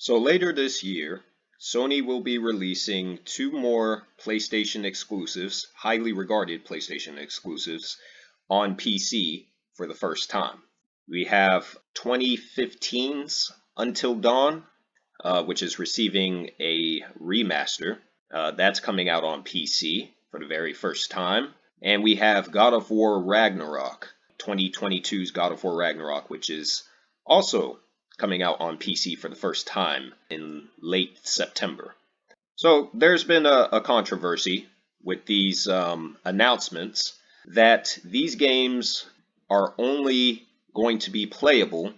So later this year, Sony will be releasing two more PlayStation exclusives, highly regarded PlayStation exclusives, on PC for the first time. We have 2015's Until Dawn, which is receiving a remaster. That's coming out on PC for the very first time. And we have God of War Ragnarok, 2022's God of War Ragnarok, which is also coming out on PC for the first time in late September. So there's been a controversy with these announcements that these games are only going to be playable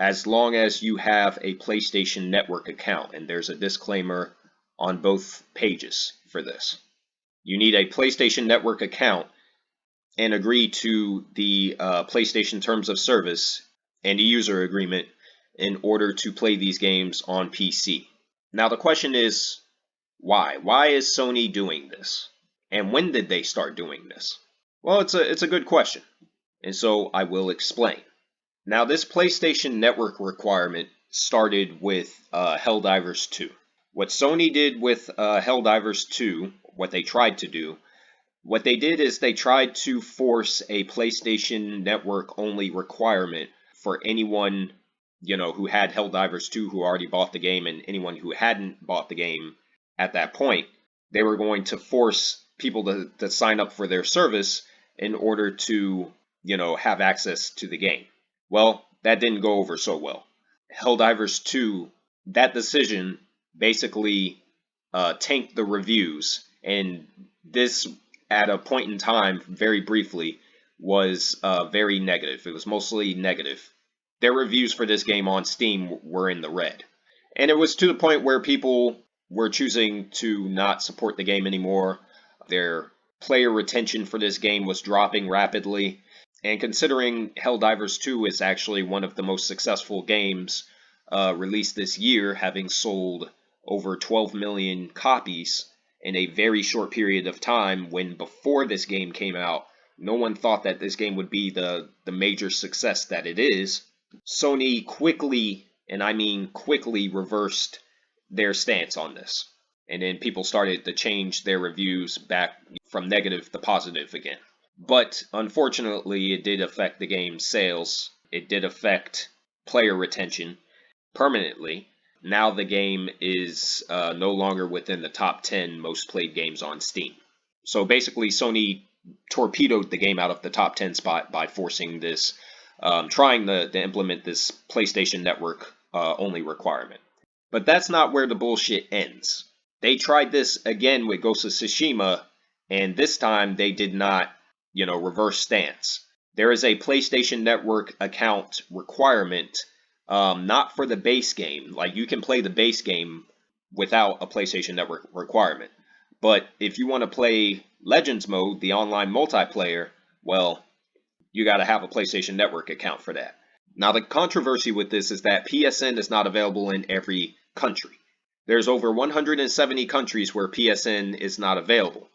as long as you have a PlayStation Network account. And there's a disclaimer on both pages for this. You need a PlayStation Network account and agree to the PlayStation Terms of Service and a user agreement in order to play these games on PC. Now the question is, why? Why is Sony doing this? And when did they start doing this? Well, it's a good question, and so I will explain. Now this PlayStation Network requirement started with Helldivers 2. What Sony did with Helldivers 2, what they tried to do, what they did is they tried to force a PlayStation Network only requirement for anyone who had Helldivers 2 who already bought the game, and anyone who hadn't bought the game at that point. They were going to force people to sign up for their service in order to, have access to the game. Well, that didn't go over so well. Helldivers 2, that decision basically tanked the reviews, and this, at a point in time, very briefly, was very negative. It was mostly negative. Their reviews for this game on Steam were in the red. And it was to the point where people were choosing to not support the game anymore. Their player retention for this game was dropping rapidly. And considering Helldivers 2 is actually one of the most successful games released this year, having sold over 12 million copies in a very short period of time, when before this game came out, no one thought that this game would be the major success that it is, Sony quickly, and I mean quickly, reversed their stance on this. And then people started to change their reviews back from negative to positive again. But unfortunately, it did affect the game's sales. It did affect player retention permanently. Now the game is no longer within the top 10 most played games on Steam. So basically, Sony torpedoed the game out of the top 10 spot by forcing this, trying to implement this PlayStation Network only requirement. But that's not where the bullshit ends. They tried this again with Ghost of Tsushima, and this time they did not, reverse stance. There is a PlayStation Network account requirement, not for the base game. Like, you can play the base game without a PlayStation Network requirement. But if you want to play Legends Mode, the online multiplayer, well, you got to have a PlayStation Network account for that. Now, the controversy with this is that PSN is not available in every country. There's over 170 countries where PSN is not available.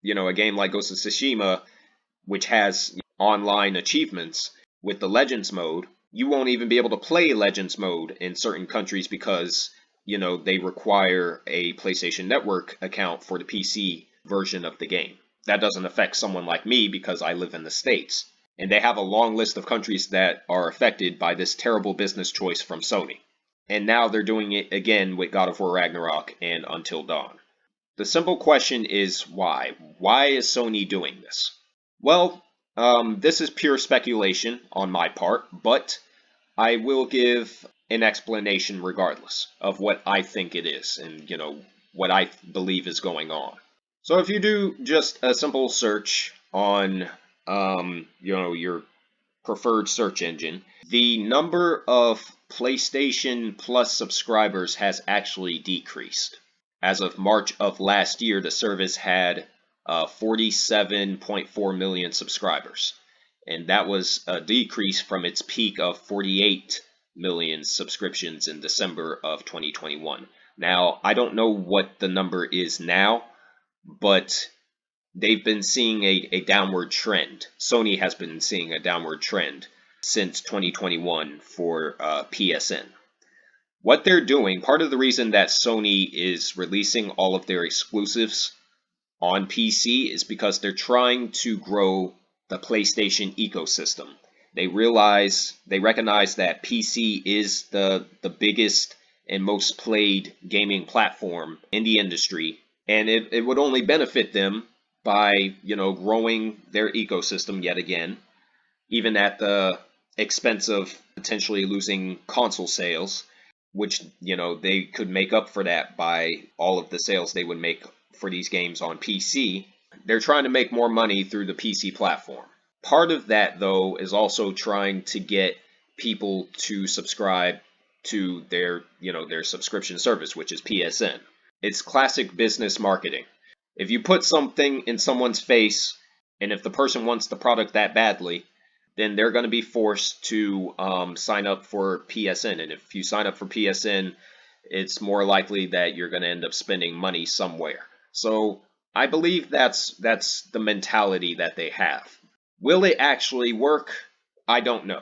A game like Ghost of Tsushima, which has online achievements with the Legends mode, you won't even be able to play Legends mode in certain countries because, they require a PlayStation Network account for the PC version of the game. That doesn't affect someone like me because I live in the States. And they have a long list of countries that are affected by this terrible business choice from Sony. And now they're doing it again with God of War Ragnarok and Until Dawn. The simple question is why? Why is Sony doing this? Well, this is pure speculation on my part, but I will give an explanation regardless of what I think it is and, what I believe is going on. So if you do just a simple search on your preferred search engine, the number of PlayStation Plus subscribers has actually decreased. As of March of last year, the service had 47.4 million subscribers. And that was a decrease from its peak of 48 million subscriptions in December of 2021. Now, I don't know what the number is now, but they've been seeing a downward trend. Sony has been seeing a downward trend since 2021 for PSN. What they're doing, part of the reason that Sony is releasing all of their exclusives on PC is because they're trying to grow the PlayStation ecosystem. They recognize that PC is the biggest and most played gaming platform in the industry, and it would only benefit them by, growing their ecosystem yet again, even at the expense of potentially losing console sales, which, they could make up for that by all of the sales they would make for these games on PC. They're trying to make more money through the PC platform. Part of that, though, is also trying to get people to subscribe to their subscription service, which is PSN. It's classic business marketing. If you put something in someone's face, and if the person wants the product that badly, then they're going to be forced to sign up for PSN. And if you sign up for PSN, it's more likely that you're going to end up spending money somewhere. So I believe that's the mentality that they have. Will it actually work? I don't know.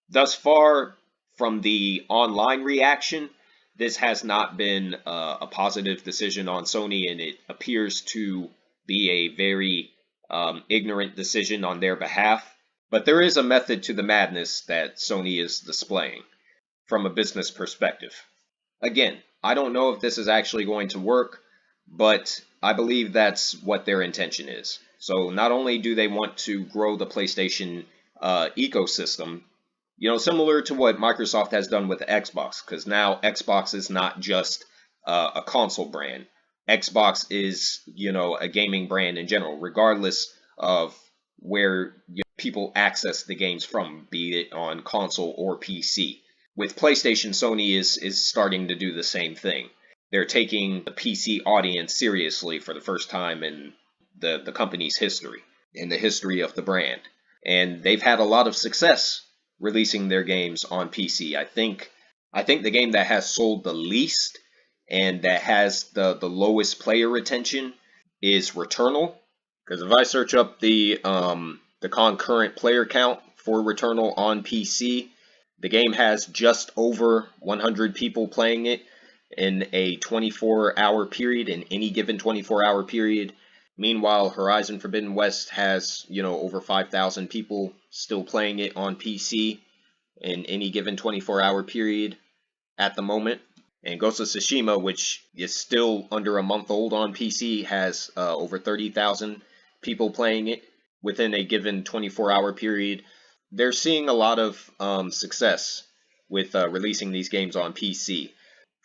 Thus far, from the online reaction, this has not been a positive decision on Sony, and it appears to be a very ignorant decision on their behalf. But there is a method to the madness that Sony is displaying from a business perspective. Again, I don't know if this is actually going to work, but I believe that's what their intention is. So not only do they want to grow the PlayStation ecosystem, similar to what Microsoft has done with the Xbox, because now Xbox is not just a console brand. Xbox is, a gaming brand in general, regardless of where people access the games from, be it on console or PC. With PlayStation, Sony is starting to do the same thing. They're taking the PC audience seriously for the first time in the company's history, in the history of the brand. And they've had a lot of success releasing their games on PC. I think the game that has sold the least and that has the lowest player retention is Returnal. Because if I search up the concurrent player count for Returnal on PC, the game has just over 100 people playing it in a 24-hour period, in any given 24-hour period. Meanwhile, Horizon Forbidden West has, over 5,000 people still playing it on PC in any given 24-hour period at the moment. And Ghost of Tsushima, which is still under a month old on PC, has over 30,000 people playing it within a given 24-hour period. They're seeing a lot of success with releasing these games on PC.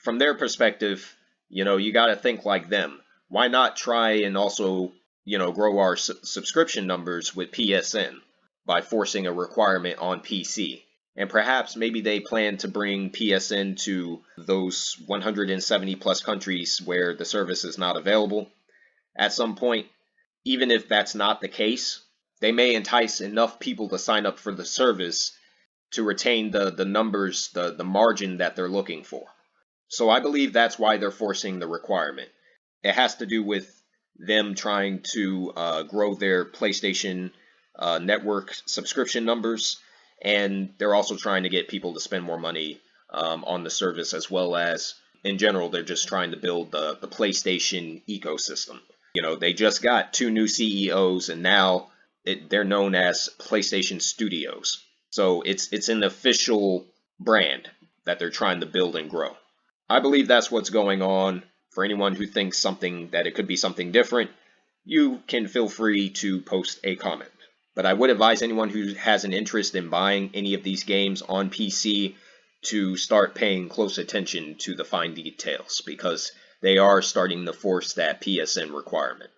From their perspective, you got to think like them. Why not try and also, grow our subscription numbers with PSN by forcing a requirement on PC? And perhaps maybe they plan to bring PSN to those 170 plus countries where the service is not available at some point. Even if that's not the case, they may entice enough people to sign up for the service to retain the numbers, the margin that they're looking for. So I believe that's why they're forcing the requirement. It has to do with them trying to grow their PlayStation network subscription numbers, and they're also trying to get people to spend more money on the service, as well as, in general, they're just trying to build the PlayStation ecosystem. They just got 2 new CEOs, and now they're known as PlayStation Studios. So it's an official brand that they're trying to build and grow. I believe that's what's going on. For anyone who thinks that it could be something different, you can feel free to post a comment. But I would advise anyone who has an interest in buying any of these games on PC to start paying close attention to the fine details, because they are starting to force that PSN requirement.